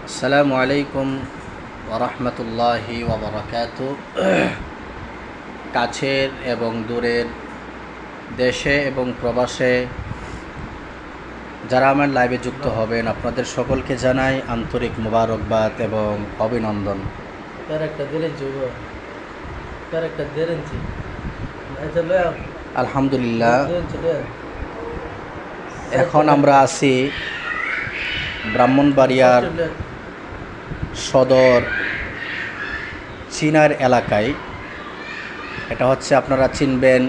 আসসালামু আলাইকুম ওরহমতুল্লাহি ওবরাকাতু। কাছের এবং দূরের, দেশে এবং প্রবাসে যারা আমার লাইভে যুক্ত হবেন, আপনাদের সকলকে জানাই আন্তরিক মোবারকবাদ এবং অভিনন্দন। আলহামদুলিল্লাহ, এখন আমরা আছি ব্রাহ্মণবাড়িয়ার সদর চিনার এলাকায়। এটা হচ্ছে, আপনারা চিনবেন,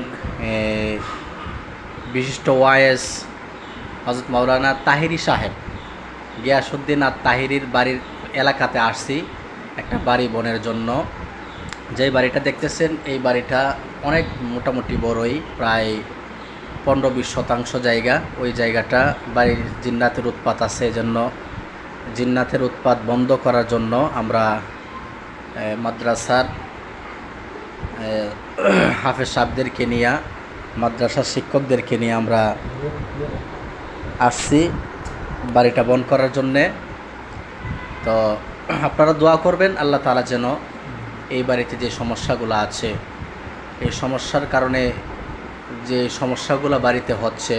বিশিষ্ট ওয়াইএস হযরত মাওলানা তাহিরি সাহেব গিয়াসউদ্দিন আর তাহিরির বাড়ির এলাকাতে আসছি একটা বাড়ি বোনের জন্য। যেই বাড়িটা দেখতেছেন, এই বাড়িটা অনেক মোটামুটি বড়ই, প্রায় 15-20 শতাংশ জায়গা। ওই জায়গাটা বাড়ির জিন্নাতের উৎপাত আছে, এজন্য জিন্নাতের উৎপাত বন্ধ করার জন্য আমরা মাদ্রাসার হাফেজ সাহেবদেরকে নিয়ে, মাদ্রাসার শিক্ষকদেরকে নিয়ে আমরা আসছি বাড়িটা বন্ধ করার জন্যে। তো আপনারা দোয়া করবেন আল্লাহ তাআলা যেন এই বাড়িতে যে সমস্যাগুলো আছে, এই সমস্যার কারণে যে সমস্যাগুলো বাড়িতে হচ্ছে,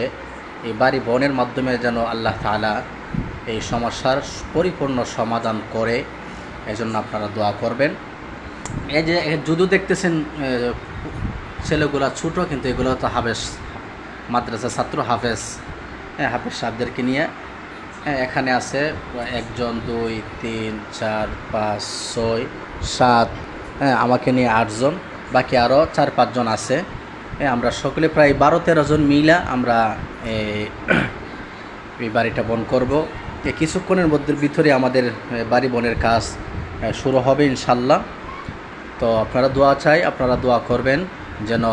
এই বাড়ি বনের মাধ্যমে যেন আল্লাহ তাআলা এই সমস্যার পরিপূর্ণ সমাধান করে, এজন্য আপনারা দোয়া করবেন। এই যে যদিও দেখতেছেন ছেলেগুলা ছোটো, কিন্তু এগুলো তো হাফেজ, মাদ্রাসা ছাত্র, হাফেজ সাহেবদেরকে নিয়ে এখানে আছে 1 2 3 4 5 6 7, আমাকে নিয়ে 8 জন, বাকি আরও 4-5 জন আছে। আমরা সকলে প্রায় 12-13 জন মিলা আমরা এই বাড়িটা বন করব। কিছুক্ষণের ভিতরে আমাদের বাড়ি বনের কাজ শুরু হবে ইনশাল্লাহ। তো আপনারা দোয়া চাই, আপনারা দোয়া করবেন যেন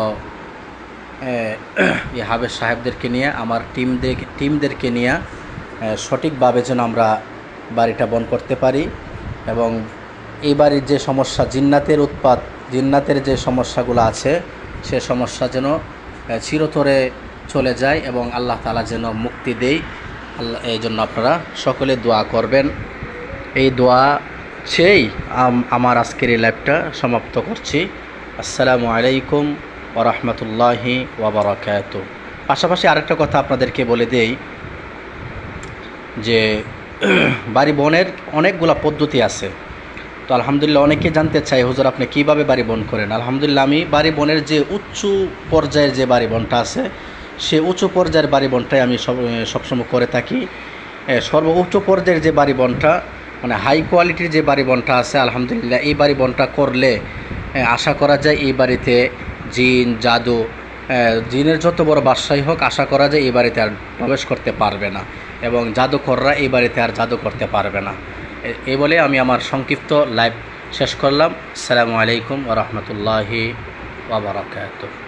এই হাফেজ সাহেবদেরকে নিয়ে, আমার টিমদেরকে নিয়ে সঠিকভাবে যেন আমরা বাড়িটা বন্ধ করতে পারি, এবং এই বাড়ির যে সমস্যা, জিন্নাতের যে সমস্যাগুলো আছে, সে সমস্যা যেন চিরতরে চলে যায় এবং আল্লাহ তাআলা যেন মুক্তি দেয়। এই জন্য আপনারা সকলে দোয়া করবেন। এই দোয়া চেয়েই আমার আজকের এই লাইভটা সমাপ্ত করছি। আসসালামু আলাইকুম ওরহমতুল্লাহি ওবরাকাতু। পাশাপাশি আরেকটা কথা আপনাদেরকে বলে দেই যে বাড়ি বনের অনেকগুলা পদ্ধতি আছে। তো আলহামদুলিল্লাহ, অনেকে জানতে চাই, হুজুর আপনি কীভাবে বাড়ি বন করেন? আলহামদুলিল্লাহ, আমি বাড়ি বনের যে উচ্চ পর্যায়ের যে বাড়ি বনটা আছে, সে উঁচু পর্যায়ের বাড়ি বনটাই আমি সবসময় করে থাকি। সর্বোচ্চ পর্যায়ের যে বাড়ি বনটা, মানে হাই কোয়ালিটির যে বাড়ি বনটা আছে, আলহামদুলিল্লাহ এই বাড়ি বনটা করলে আশা করা যায় এই বাড়িতে জিন, জাদু, জিনের যত বড় বাদশাহী হোক, আশা করা যায় এই বাড়িতে আর প্রবেশ করতে পারবে না, এবং জাদুকররা এই বাড়িতে আর জাদু করতে পারবে না। এই বলে আমি আমার সংক্ষিপ্ত লাইভ শেষ করলাম। আসসালামু আলাইকুম ওয়া রাহমাতুল্লাহি ওয়া বারাকাতুহু।